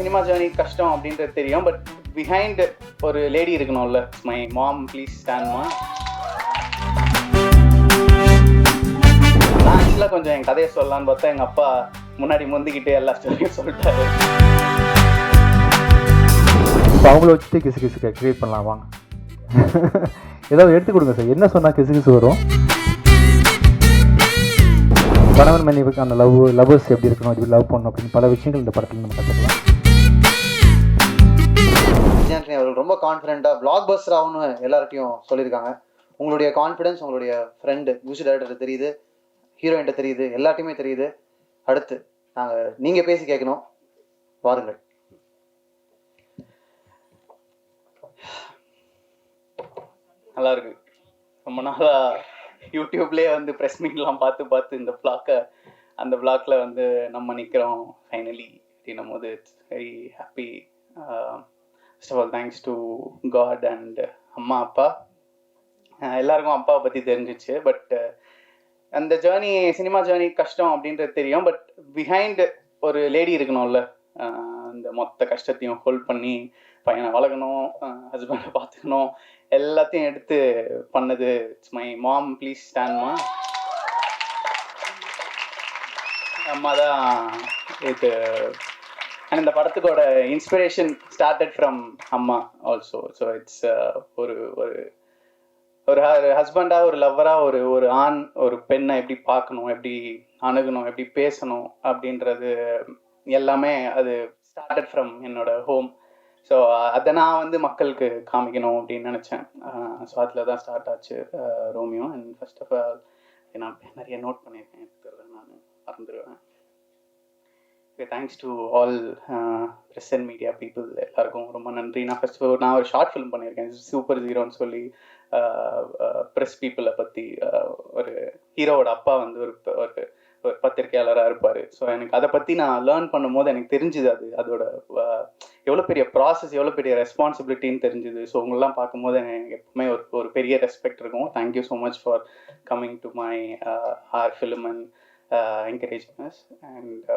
Cinema journey கஷ்டம் அப்படின்றது தெரியும். பட் பிஹைண்ட் ஒரு லேடி இருக்கணும்ல. மை மாம் ப்ளீஸ் ஸ்டாண்ட்மா. நான் ஆக்சுவலாக கொஞ்சம் என் கதையை சொல்லலான்னு பார்த்தா எங்கள் அப்பா முன்னாடி முந்திக்கிட்டு எல்லா ஸ்டோரியும் சொல்லிட்டாரு. அவங்கள வச்சுட்டு கிசு கிசு கிரியேட் பண்ணலாம் வாங்க. ஏதாவது எடுத்து கொடுங்க சார். என்ன சொன்னால் கிசு கிசு வரும்? கணவன் மனைவிக்கு அந்த லவ்வர்ஸ் எப்படி இருக்கணும், எப்படி லவ் பண்ணணும் அப்படின்னு பல விஷயங்கள் இந்த படத்தில் நம்ம கற்றுக்கலாம். விஜய் ஆண்டனி அவர்கள் ரொம்ப கான்ஃபிடென்ட்டாக பிளாக் பஸ்டர் ஆகும்னு எல்லார்ட்டையும் சொல்லியிருக்காங்க. உங்களுடைய கான்ஃபிடென்ஸ் உங்களுடைய ஃப்ரெண்டு மியூசிக் டைரக்டர் தெரியுது, ஹீரோயின்ட்ட தெரியுது, எல்லாத்தையுமே தெரியுது. அடுத்து நீங்கள் பேசி கேட்கணும், வாருங்கள். நல்லா இருக்கு. ரொம்ப நாளாக யூடியூப்லேயே வந்து ப்ரெஸ் மீட்லாம் பார்த்து இந்த அந்த பிளாக்ல வந்து நம்ம நிற்கிறோம் ஃபைனலி அப்படின்னும் போது it's very happy. First of all thanks to God and அம்மா அப்பா. எல்லாருக்கும் அப்பாவை பற்றி தெரிஞ்சிச்சு. பட் அந்த ஜேர்னி சினிமா ஜேர்னி கஷ்டம் அப்படின்றது தெரியும். பட் பிஹைண்ட் ஒரு லேடி இருக்கணும்ல. அந்த மொத்த கஷ்டத்தையும் ஹோல்ட் பண்ணி பையனை வளர்க்கணும், ஹஸ்பண்டை பார்த்துக்கணும், எல்லாத்தையும் எடுத்து பண்ணது இட்ஸ் மை மாம் ப்ளீஸ் ஸ்டாண்ட்மா. அம்மா தான் இது. அண்ட் இந்த படத்துக்கோட இன்ஸ்பிரேஷன் ஸ்டார்டட் ஃப்ரம் அம்மா ஆல்சோ. ஸோ இட்ஸ் ஒரு ஒரு ஒரு ஹஸ்பண்டாக, ஒரு லவ்வராக, ஒரு ஆண் ஒரு பெண்ணை எப்படி பார்க்கணும், எப்படி அணுகணும், எப்படி பேசணும் அப்படின்றது எல்லாமே அது ஸ்டார்டட் ஃப்ரம் என்னோட ஹோம். ஸோ அதை நான் வந்து மக்களுக்கு காமிக்கணும் அப்படின்னு நினச்சேன். ஸோ அதில் தான் ஸ்டார்ட் ஆச்சு Romeo. And first of all நான் நிறைய நோட் பண்ணியிருக்கேன், நான் மறந்துடுவேன். Thanks to all press and media people, எல்லாருக்கும் ரொம்ப நன்றி. நான் ஒரு ஷார்ட் ஃபிலிம் பண்ணியிருக்கேன், சூப்பர் ஜீரோன்னு சொல்லி. ப்ரெஸ் பீப்புளை பற்றி ஒரு ஹீரோவோட அப்பா வந்து ஒரு பத்திரிகையாளராக இருப்பார். ஸோ எனக்கு அதை பற்றி நான் லேர்ன் பண்ணும்போது எனக்கு தெரிஞ்சுது அதோட எவ்வளோ பெரிய ப்ராசஸ், எவ்வளோ பெரிய ரெஸ்பான்சிபிலிட்டின்னு தெரிஞ்சுது. ஸோ உங்களெலாம் பார்க்கும்போது எனக்கு எப்பவுமே ஒரு பெரிய ரெஸ்பெக்ட் இருக்கும். Thank you so much for coming to my our film and encouragements. And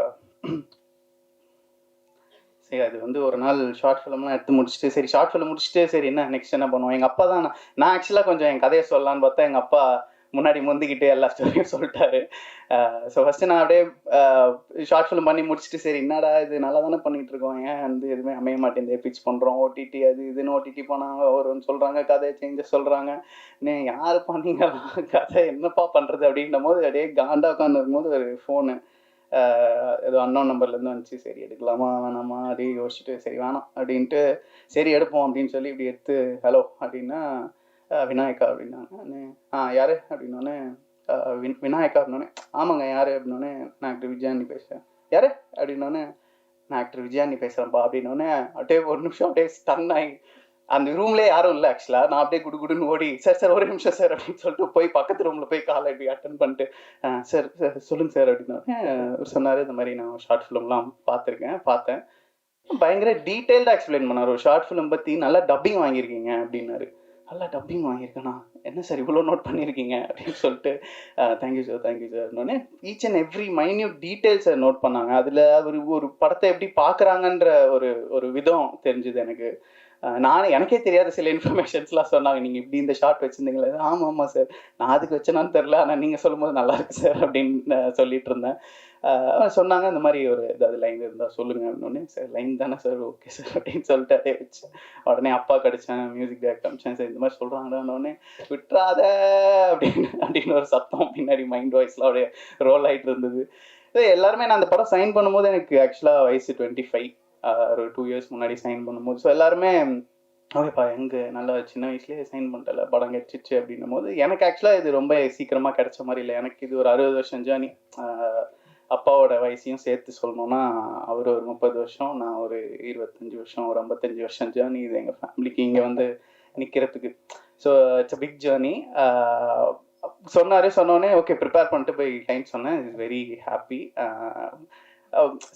சரி, அது வந்து ஒரு நாள் ஷார்ட் ஃபிலிம்லாம் எடுத்து முடிச்சுட்டு, சரி ஷார்ட் ஃபிலிம் முடிச்சுட்டு சரி என்ன நெக்ஸ்ட் என்ன பண்ணுவோம். எங்கள் அப்பா தான் நான் ஆக்சுவலாக கொஞ்சம் என் கதையை சொல்லலான்னு பார்த்தா எங்கள் அப்பா முன்னாடி முந்திக்கிட்டு எல்லா ஸ்டோரியும் சொல்லிட்டாரு. ஸோ ஃபஸ்ட்டு நான் அப்படியே ஷார்ட் ஃபிலிம் பண்ணி முடிச்சுட்டு சரி என்னடா இது நல்லா தானே பண்ணிகிட்டு இருக்கோம், ஏன் வந்து எதுவுமே அமைய மாட்டேங்குது, பிச் பண்ணுறோம் ஓடிடி அது இதுன்னு ஓடிடி போனாங்க ஒருன்னு சொல்கிறாங்க, கதை சேஞ்சஸ் சொல்கிறாங்க, நீ யார் பண்ணீங்களா கதை என்னப்பா பண்ணுறது அப்படின்னும் போது அப்படியே காண்டா உட்காந்துருக்கும் போது ஒரு ஃபோனு ஏதோ அன்னோன் நம்பர்லேருந்து வந்துச்சு. சரி எடுக்கலாமா வேணாமா அப்படியே யோசிச்சுட்டு சரி வேணாம் அப்படின்ட்டு சரி எடுப்போம் அப்படின்னு சொல்லி இப்படி எடுத்து ஹலோ அப்படின்னா விநாயகா அப்படின்னாங்க. யார் அப்படின்னோடனே விநாயகா அப்படின்னோடனே ஆமாங்க யார் அப்படின்னோடனே நான் ஆக்டர் விஜயாண்டி பேசுகிறேன். யார் அப்படின்னோடனே நான் ஆக்டர் விஜயாண்டி பேசுகிறேன்ப்பா அப்படின்னோடனே அப்படியே ஒரு நிமிஷம் அப்படியே ஸ்டன் ஆகி அந்த ரூம்லேயே யாரும் இல்லை ஆக்சுவலாக. நான் அப்படியே குடுன்னு ஓடி சார் ஒரு நிமிஷம் சார் அப்படின்னு சொல்லிட்டு போய் பக்கத்து ரூமில் போய் காலை இப்படி அட்டன் பண்ணிட்டு சார் சொல்லுங்கள் சார் அப்படின்னோடனே சொன்னார் இந்த மாதிரி நான் ஷார்ட் ஃபிலிம்லாம் பார்த்தேன். பயங்கர டீட்டெயில்டாக எக்ஸ்பிளைன் பண்ணார். ஒரு ஷார்ட் ஃபிலிம் பற்றி நல்லா டப்பிங் வாங்கியிருக்கீங்க அப்படின்னாரு. நல்லா டப்பிங் வாங்கியிருக்கேண்ணா, என்ன சார் இவ்வளோ நோட் பண்ணியிருக்கீங்க அப்படின்னு சொல்லிட்டு தேங்க்யூ சார்னோடனே ஈச் அண்ட் எவ்ரி மைன்யூட் டீட்டெயில்ஸை நோட் பண்ணாங்க. அதில் ஒரு படத்தை எப்படி பார்க்குறாங்கன்ற ஒரு விதம் தெரிஞ்சுது எனக்கு. எனக்கே தெரியாத சில இன்ஃபர்மேஷன்ஸ்லாம் சொன்னாங்க. நீங்கள் இப்படி இந்த ஷார்ட் வச்சுருந்தீங்களே. ஆமாம் சார் நான் அதுக்கு வச்சேனான்னு தெரில, ஆனால் நீங்கள் சொல்லும்போது நல்லா இருக்கு சார் அப்படின்னு சொல்லிட்டு இருந்தேன். சொன்னாங்க இந்த மாதிரி ஒரு ஏதாவது லைன் இருந்தால் சொல்லுங்கள் அப்படின்னே. சார் லைன் தானே சார், ஓகே சார் அப்படின்னு சொல்லிட்டு அதே வச்சேன். உடனே அப்பா கிடச்சேன், மியூசிக் டைரக்டர் அமிச்சேன். சார் இந்த மாதிரி சொல்கிறாங்கன்னு விட்டுறாத அப்படின்னு ஒரு சத்தம் பின்னாடி மைண்ட் வாய்ஸ்லாம் அப்படியே ரோல் ஆகிட்டு இருந்தது. எல்லாருமே நான் அந்த படம் சைன் பண்ணும்போது எனக்கு ஆக்சுவலாக வயசு 25, ஒரு 2 years முன்னாடி சைன் பண்ணும்போது. ஸோ எல்லாருமே ஓகேப்பா எங்கே நல்லா சின்ன வயசுலேயே சைன் பண்ணிட்டல படம் கிடச்சிச்சு அப்படின்னும் போது எனக்கு ஆக்சுவலாக இது ரொம்ப சீக்கிரமாக கிடைச்ச மாதிரி இல்லை. எனக்கு இது ஒரு 60 வருஷம் ஜேர்னி. அப்பாவோட வயசையும் சேர்த்து சொல்லணும்னா அவர் ஒரு 30 வருஷம், நான் ஒரு 25 வருஷம், ஒரு 55 வருஷம் ஜேர்னி இது எங்கள் ஃபேமிலிக்கு இங்கே வந்து நிற்கிறதுக்கு. So it's a big journey. சொன்னோடனே ஓகே ப்ரிப்பேர் பண்ணிட்டு போய் டைம் சொன்னேன். Is very happy.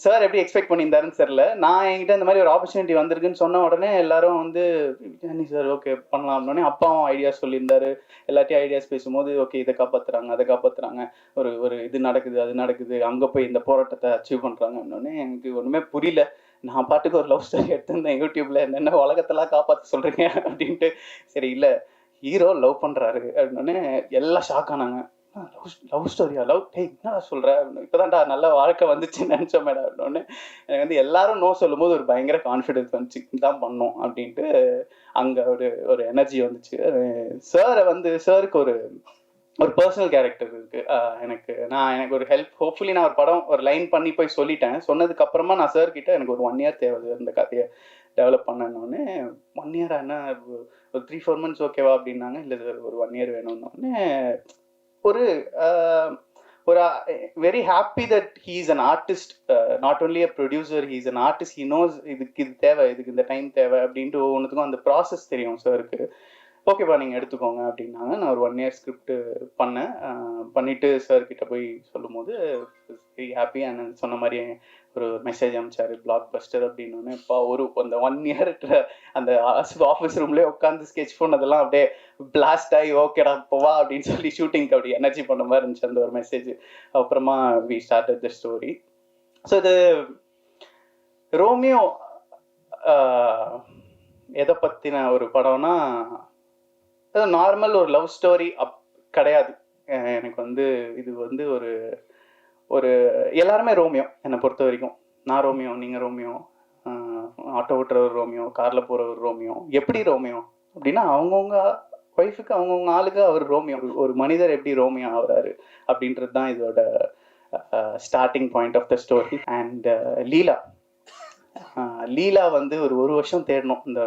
சார் எப்படி எக்ஸ்பெக்ட் பண்ணியிருந்தாருன்னு தெரில. நான் என்கிட்ட இந்த மாதிரி ஒரு ஆப்பர்ச்சுனிட்டி வந்திருக்குன்னு சொன்ன உடனே எல்லாரும் வந்து விஜயாண்டி சார் ஓகே பண்ணலாம்னு அப்பாவும் ஐடியாஸ் சொல்லியிருந்தாரு. எல்லாத்தையும் ஐடியாஸ் பேசும்போது ஓகே இதை காப்பாற்றுறாங்க அதை காப்பாற்றுறாங்க, ஒரு இது நடக்குது அது நடக்குது, அங்கே போய் இந்த போராட்டத்தை அச்சீவ் பண்ணுறாங்க அப்படின்னே எனக்கு ஒன்றுமே புரியல. நான் பாட்டுக்கு ஒரு லவ் ஸ்டோரி எடுத்திருந்தேன் யூடியூப்ல, என்னென்ன உலகத்தெல்லாம் காப்பாற்ற சொல்கிறீங்க அப்படின்ட்டு. சரி இல்லை, ஹீரோ லவ் பண்ணுறாரு அப்படின்னே எல்லாம் ஷாக் ஆனாங்க. லவ் ஸ்டோரியா? லவ் என்ன சொல்கிற? இப்போதான்டா நல்ல வாழ்க்கை வந்துச்சுன்னு நினச்சோம் மேடம் அப்படின்னோடனே எனக்கு வந்து எல்லாரும் நோ சொல்லும்போது ஒரு பயங்கர கான்ஃபிடென்ஸ் வந்துச்சு, இதுதான் பண்ணோம் அப்படின்ட்டு. அங்கே ஒரு எனர்ஜி வந்துச்சு. சாரை வந்து சாருக்கு ஒரு பர்சனல் கேரக்டர் இருக்கு எனக்கு ஒரு ஹெல்ப். ஹோப்ஃபுல்லி நான் ஒரு படம் ஒரு லைன் பண்ணி போய் சொல்லிட்டேன். சொன்னதுக்கு அப்புறமா நான் சார் கிட்ட எனக்கு ஒரு 1 இயர் தேவை இந்த கதையை டெவலப் பண்ணணுன்னே. 1 இயர் என்ன, ஒரு 3-4 months ஓகேவா அப்படின்னாங்க. இல்லை சார் ஒரு 1 இயர் வேணும்னோடனே ஒரு ஒரு very happy that he is an artist, not only a producer, he is an artist. He knows இதுக்கு இது தேவை, இதுக்கு இந்த டைம் தேவை அப்படின்ட்டு ஒவ்வொன்றுத்துக்கும் அந்த ப்ராசஸ் தெரியும் சாருக்கு. ஓகேப்பா நீங்கள் எடுத்துக்கோங்க அப்படின்னாங்க. நான் ஒரு 1 இயர் ஸ்கிரிப்ட் பண்ணேன். பண்ணிவிட்டு சார்கிட்ட போய் சொல்லும் போது வெரி ஹாப்பி. அண்ட் சொன்ன மாதிரி ஒரு மெசேஜ் அனுப்பிச்சாரு, பிளாக் பஸ்டர் அப்படின்னு. இப்போ அந்த 1 இயர் அந்த ஆஃபீஸ் ரூம்லேயே உட்காந்து ஸ்கெட்ச் பண்ணதெல்லாம் அப்படியே பிளாஸ்ட் ஆகி ஓகேடா போவா அப்படின்னு சொல்லி ஷூட்டிங்க்கு அப்படி எனர்ஜி பண்ண மாதிரி இருந்துச்சு அந்த ஒரு மெசேஜ். அப்புறமா we started the story. So இது ரோமியோ எதை பற்றின ஒரு படம்னா, நார்மல் ஒரு லவ் ஸ்டோரி கிடையாது. எனக்கு வந்து இது வந்து ஒரு எல்லாருமே ரோமியோ என்னை பொறுத்த வரைக்கும். நான் ரோமியோ, நீங்கள் ரோமியோ, ஆட்டோ ஓட்டுறவர் ரோமியோ, காரில் போகிறவர் ரோமியோ. எப்படி ரோமியோ அப்படின்னா அவங்கவுங்க ஒய்ஃபுக்கு அவங்கவுங்க ஆளுக்கு அவர் ரோமியோ. ஒரு மனிதர் எப்படி ரோமியோ ஆகிறாரு அப்படின்றது தான் இதோட starting point of the story. And Leela வந்து ஒரு வருஷம் தேடணும் இந்த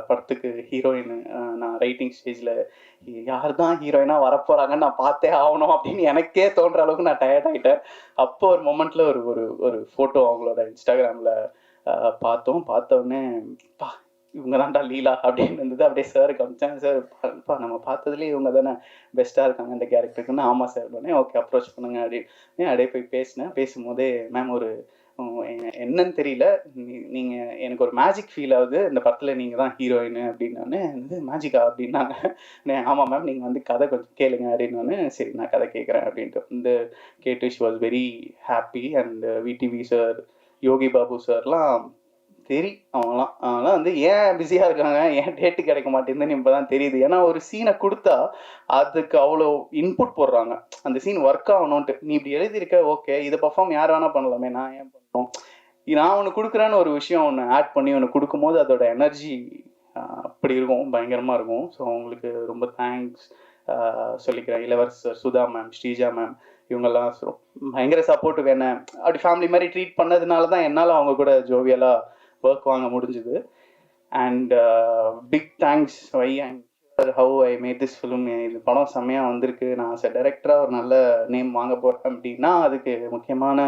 படத்துக்கு ஹீரோயின். நான் ரைட்டிங் ஸ்டேஜில் யார் தான் ஹீரோயினாக வரப்போகிறாங்கன்னு நான் பார்த்தே ஆகணும் அப்படின்னு எனக்கே தோன்ற அளவுக்கு நான் டயர்ட் ஆகிட்டேன். அப்போ ஒரு மொமெண்ட்டில் ஒரு ஃபோட்டோ அவங்களோட இன்ஸ்டாகிராமில் பார்த்தோன்னே பா இவங்க தான்டா லீலா அப்படின்னு இருந்தது. அப்படியே சாருக்கு அமிச்சேன். சார் பா நம்ம பார்த்ததுலேயே இவங்க தானே பெஸ்ட்டாக இருக்காங்க இந்த கேரக்டருக்குன்னு. ஆமாம் சார் உடனே ஓகே அப்ரோச் பண்ணுங்க அப்படின்னு அப்படியே போய் பேசினேன். பேசும்போதே மேம் என்னன்னு தெரியல, நீங்கள் எனக்கு ஒரு மேஜிக் ஃபீல் ஆகுது, இந்த படத்தில் நீங்கள் தான் ஹீரோயின் அப்படின்னானே. வந்து மேஜிக்கா அப்படின்னாங்க. ஆமாம் மேம், நீங்கள் வந்து கதை கொஞ்சம் கேளுங்க அப்படின்னோடனே சரி நான் கதை கேட்குறேன் அப்படின்ட்டு வந்து கேட்டு she was very happy. And VTV sir, Yogi Babu சார்லாம் அவங்களாம் வந்து ஏன் பிஸியாக இருக்காங்க, ஏன் டேட்டு கிடைக்க மாட்டேங்குதுன்னு இப்போ தான் தெரியுது. ஏன்னா ஒரு சீனை கொடுத்தா அதுக்கு அவ்வளோ இன்புட் போடுறாங்க, அந்த சீன் ஒர்க் ஆகணும்ன்ட்டு. நீ இப்படி எழுதியிருக்க, ஓகே இதை பர்ஃபார்ம் யார் வேணால் பண்ணலாமே, நான் ஏன் பண்ணுறோம், நான் ஒன்று கொடுக்குறேன்னு ஒரு விஷயம் ஒன்று ஆட் பண்ணி ஒன்று கொடுக்கும்போது அதோட எனர்ஜி அப்படி இருக்கும், பயங்கரமாக இருக்கும். ஸோ அவங்களுக்கு ரொம்ப தேங்க்ஸ் சொல்லிக்கிறேன். இளவரசர், சுதா மேம், ஸ்ரீஜா மேம், இவங்கெல்லாம் பயங்கர சப்போர்ட்டுக்கு என்ன அப்படி ஃபேமிலி மாதிரி ட்ரீட் பண்ணதுனால தான் என்னால் அவங்க கூட ஜோவியலாக ஒர்க் வாங்க முடிஞ்சுது. And big thanks why and how I made this film. இந்த படம் செம்மையாக வந்திருக்கு. நான் டைரக்டராக ஒரு நல்ல நேம் வாங்க போகிறேன் அப்படின்னா அதுக்கு முக்கியமான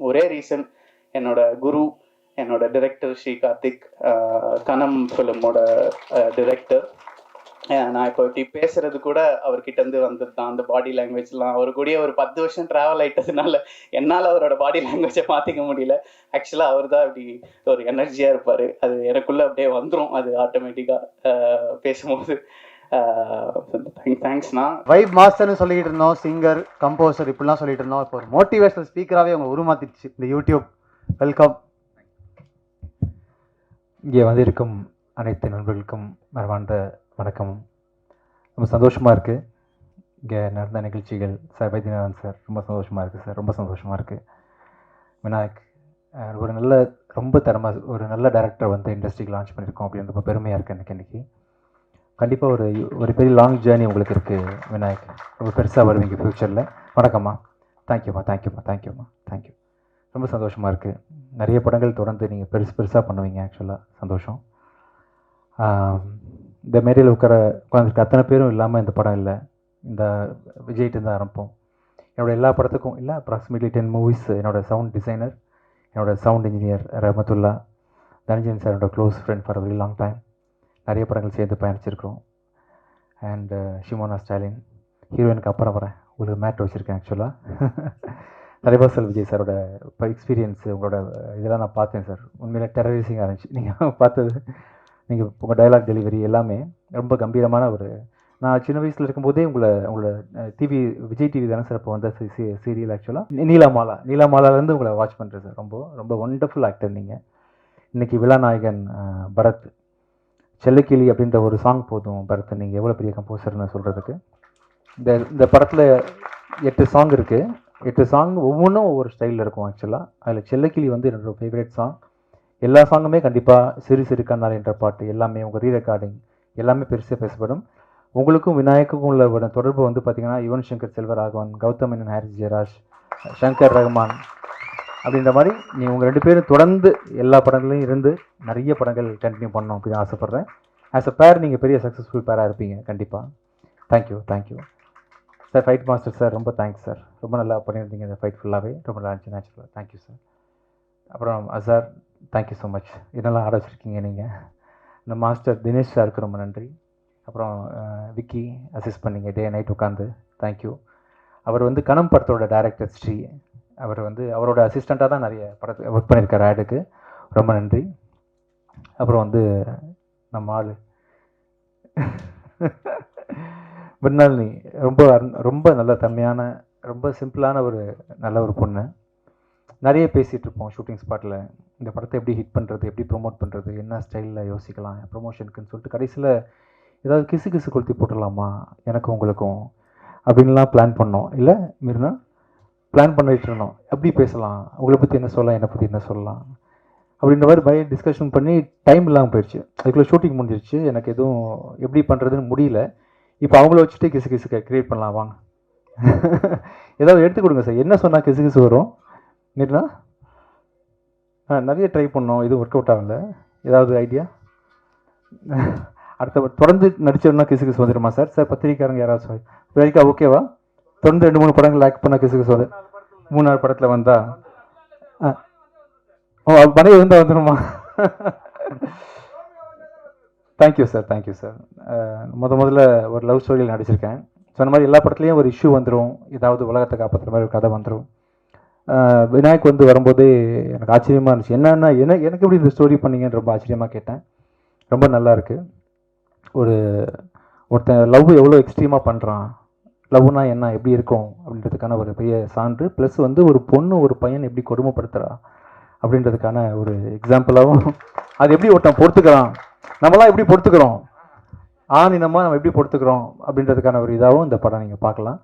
ஒரே ரீசன் என்னோட குரு, என்னோட டிரெக்டர் ஸ்ரீ கார்த்திக், கனம் ஃபிலிமோட டிரெக்டர். நான் இப்போ இப்படி பேசுறது கூட அவர்கிட்ட இருந்து வந்தது தான். அந்த பாடி லாங்குவேஜ்லாம் அவர் கூட ஒரு 10 வருஷம் ட்ராவல் ஆகிட்டதுனால என்னால் அவரோட பாடி லாங்குவேஜை மாற்றிக்க முடியல. ஆக்சுவலாக அவர் தான் அப்படி ஒரு எனர்ஜியாக இருப்பார், அது எனக்குள்ளே அப்படியே வந்துடும் அது ஆட்டோமேட்டிக்காக பேசும்போது. தேங்க்ஸ்ண்ணா. வைப் மாஸ்டர்னு சொல்லிக்கிட்டு இருந்தோம், சிங்கர், கம்போசர் இப்படிலாம் சொல்லிட்டு இருந்தோம். இப்போ ஒரு மோட்டிவேஷனல் ஸ்பீக்கராகவே அவங்க உருமாத்திடுச்சு இந்த யூடியூப். வெல்கம். இங்கே வந்திருக்கும் அனைத்து நண்பர்களுக்கும் மரவார்ந்த வணக்கம். ரொம்ப சந்தோஷமாக இருக்குது இங்கே நடந்த நிகழ்ச்சிகள். சார் வைத்தியநாதன் சார் ரொம்ப சந்தோஷமாக இருக்குது சார், ரொம்ப சந்தோஷமாக இருக்குது. விநாயக் ஒரு ரொம்ப ஒரு நல்ல டைரக்டர் வந்து இண்டஸ்ட்ரிக்கு லான்ச் பண்ணியிருக்கோம் அப்படின்னு ரொம்ப பெருமையாக இருக்குது எனக்கு இன்றைக்கி. கண்டிப்பாக ஒரு பெரிய லாங் ஜேர்னி உங்களுக்கு இருக்குது விநாயக், ரொம்ப பெருசாக வருவீங்க ஃப்யூச்சரில். வணக்கம்மா, தேங்க்யூம்மா, தேங்க்யூ. ரொம்ப சந்தோஷமாக இருக்குது. நிறைய படங்கள் தொடர்ந்து நீங்கள் பெருசாக பண்ணுவீங்க. ஆக்சுவலாக சந்தோஷம். இந்த மேடையில் உட்காந்துருக்க அத்தனை பேரும் இல்லாமல் இந்த படம் இல்லை. இந்த விஜய்கிட்ட தான் ஆரம்பிப்போம். என்னோடய எல்லா படத்துக்கும் இல்லை, அப்ராக்சிமேட்லி 10 மூவிஸ் என்னோடய சவுண்ட் டிசைனர், என்னோடய சவுண்ட் இன்ஜினியர் ரஹமத்துல்லா, தனஞ்சயன் சார் என்னோட close friend for very long time. நிறைய படங்கள் சேர்ந்து பயணிச்சிருக்கிறோம். அண்ட் ஷிமோனா ஸ்டாலின், ஹீரோயினுக்கு அப்புறம் வரேன், ஒரு மேட் வச்சுருக்கேன். ஆக்சுவலாக தலைவாசல் விஜய் சாரோட எக்ஸ்பீரியன்ஸு, உங்களோட இதெல்லாம் நான் பார்த்தேன் சார். உண்மையிலே டெரரைசிங்காக இருந்துச்சு நீங்கள் பார்த்தது. நீங்கள் உங்கள் டைலாக் டெலிவரி எல்லாமே ரொம்ப கம்பீரமான நான் சின்ன வயசில் இருக்கும்போதே உங்களோட டிவி, விஜய் டிவி தானே சார் இப்போ வந்த சீரியல். ஆக்சுவலாக நீலாமாலாலேருந்து உங்களை வாட்ச் பண்ணுறேன் சார். ரொம்ப ஒண்டர்ஃபுல் ஆக்டர் நீங்கள். இன்றைக்கி விழாநாயகன் பரத். செல்லக்கிளி அப்படின்ற ஒரு சாங் போதும் பரத், நீங்கள் எவ்வளோ பெரிய கம்போசர்னு சொல்கிறதுக்கு. இந்த படத்தில் 8 சாங் இருக்குது. 8 சாங் ஒவ்வொன்றும் ஒவ்வொரு ஸ்டைலில் இருக்கும். ஆக்சுவலாக அதில் செல்லக்கிளி வந்து என்னோடய ஃபேவரட் சாங். எல்லா சாங்குமே கண்டிப்பாக சிறு சிறு கண்ணால் என்ற பாட்டு எல்லாமே உங்கள் ரீரெக்கார்டிங் எல்லாமே பெருசாக பேசப்படும். உங்களுக்கும் விநாயக்குக்கும் உள்ள தொடர்பு வந்து பார்த்திங்கன்னா யுவன் சங்கர் செல்வராகவன், கௌதம் மேனன், ஹாரிஸ் ஜெயராஜ், சங்கர் ரஹ்மான் அப்படின்ற மாதிரி உங்கள் 2 பேரும் தொடர்ந்து எல்லா படங்களையும் இருந்து நிறைய படங்கள் கண்டினியூ பண்ணணும் அப்படின்னு ஆசைப்பட்றேன். ஆஸ் அ பேர் நீங்கள் பெரிய சக்ஸஸ்ஃபுல் பேராக இருப்பீங்க கண்டிப்பாக. Thank you sir. Fight master sir, ரொம்ப தேங்க்ஸ் சார். ரொம்ப நல்லா பண்ணியிருந்தீங்க இந்த ஃபைட் ஃபுல்லாகவே. ரொம்ப நல்லா இருந்துச்சு, நேச்சுரலாக. Thank you sir. அப்புறம் அசார், தேங்க்யூ ஸோ மச். என்னெல்லாம் ஆட வச்சுருக்கீங்க நீங்கள். இந்த மாஸ்டர் தினேஷ் சாருக்கு ரொம்ப நன்றி. அப்புறம் விக்கி அசிஸ்ட் பண்ணிங்க டே நைட் உட்காந்து, தேங்க்யூ. அவர் வந்து கனம் படத்தோட டைரக்டர் ஸ்ரீ, அவர் வந்து அவரோட அசிஸ்டண்ட்டாக தான் நிறைய படத்துக்கு ஒர்க் பண்ணியிருக்கார் ஆடுக்கு, ரொம்ப நன்றி. அப்புறம் வந்து நம்ம ஆள் பின்னாலினி, ரொம்ப நல்ல தன்மையான, ரொம்ப சிம்பிளான நல்ல ஒரு பொண்ணு. நிறைய பேசிகிட்டு இருப்போம் ஷூட்டிங் ஸ்பாட்டில், இந்த படத்தை எப்படி ஹிட் பண்ணுறது, எப்படி ப்ரொமோட் பண்ணுறது, என்ன ஸ்டைலில் யோசிக்கலாம் ப்ரொமோஷனுக்குன்னு சொல்லிட்டு கடைசியில் ஏதாவது கிசு கொளுத்தி போட்டுடலாமா எனக்கும் உங்களுக்கும் அப்படின்லாம் பிளான் பண்ணோம். இல்லை மீறினா பிளான் பண்ணிட்டு இருந்தோம், எப்படி பேசலாம், உங்களை பற்றி என்ன சொல்லலாம், என்னை பற்றி என்ன சொல்லலாம் அப்படின்ற மாதிரி டிஸ்கஷன் பண்ணி டைம் இல்லாமல் போயிடுச்சு. அதுக்குள்ளே ஷூட்டிங் முடிஞ்சிருச்சு. எனக்கு எதுவும் எப்படி பண்ணுறதுன்னு முடியல. இப்போ அவங்கள வச்சுட்டு கிசு க்ரியேட் பண்ணலாம் வாங்க. ஏதாவது எடுத்து கொடுங்க சார். என்ன சொன்னால் கிசு வரும் மீறினா நிறைய ட்ரை பண்ணோம், இது ஒர்க் அவுட் ஆகல. ஏதாவது ஐடியா? அடுத்த தொடர்ந்து நடிச்சோம்னா கிசு வந்துடுமா சார்? சார் பத்திரிக்காரங்க யாராவது சார் வரைக்கும் ஓகேவா? தொடர்ந்து 2-3 படங்கள் லேக் பண்ணால் கிசு வந்து 3-4 படத்தில் வந்தா மனைவி வந்தால் வந்துடுமா? Thank you sir. முதல்ல ஒரு லவ் ஸ்டோரியில் நடிச்சிருக்கேன். சொன்ன மாதிரி எல்லா படத்துலேயும் ஒரு இஷ்யூ வந்துடும், ஏதாவது உலகத்தை காப்பாற்றுற மாதிரி ஒரு கதை வந்துடும். விநாயக் வந்து வரும்போதே எனக்கு ஆச்சரியமாக இருந்துச்சு. என்னன்னா எனக்கு எப்படி இந்த ஸ்டோரி பண்ணீங்கன்னு ரொம்ப ஆச்சரியமாக கேட்டேன். ரொம்ப நல்லா இருக்குது. ஒருத்தன் லவ் எவ்வளோ எக்ஸ்ட்ரீமாக பண்ணுறான், லவ்னா என்ன, எப்படி இருக்கும் அப்படின்றதுக்கான ஒரு பெரிய சான்று. ப்ளஸ் வந்து ஒரு பொண்ணு ஒரு பையன் எப்படி கொடுமைப்படுத்துகிறா அப்படின்றதுக்கான ஒரு எக்ஸாம்பிளாகவும், அது எப்படி ஒருத்தன் பொறுத்துக்கிறான், நம்மளாம் எப்படி பொறுத்துக்கிறோம், ஆணினமாக நம்ம எப்படி பொறுத்துக்கிறோம் அப்படின்றதுக்கான ஒரு இதாகவும் இந்த படம் நீங்கள் பார்க்கலாம்.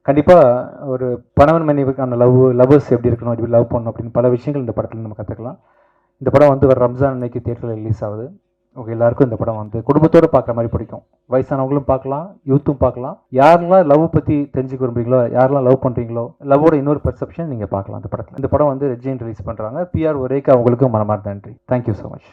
கண்டிப்பாக ஒரு கணவன் மனைவிக்கான லவ்வர்ஸ் எப்படி இருக்கணும், எப்படி லவ் பண்ணணும் அப்படின்னு பல விஷயங்கள் இந்த படத்தில் நம்ம கற்றுக்கலாம். இந்த படம் வந்து ஒரு ரம்ஜான் அன்னைக்கு தியேட்டரில் ரிலீஸ் ஆகுது. உங்கள் எல்லாருக்கும் இந்த படம் வந்து குடும்பத்தோடு பார்க்குற மாதிரி பிடிக்கும். வயசானவங்களும் பார்க்கலாம், யூத்தும் பார்க்கலாம். யாரெல்லாம் லவ் பற்றி தெரிஞ்சுக்க விரும்புறீங்களோ, யாரெல்லாம் லவ் பண்ணுறீங்களோ, லவ்வோட இன்னொரு பெர்செப்ஷன் நீங்கள் பார்க்கலாம் இந்த படத்தில். இந்த படம் வந்து ரெட் ஜெயின் ரிலீஸ் பண்ணுறாங்க. PR ஒரேக்கா அவங்களுக்கும் மனமார்ந்த நன்றி. Thank you so much.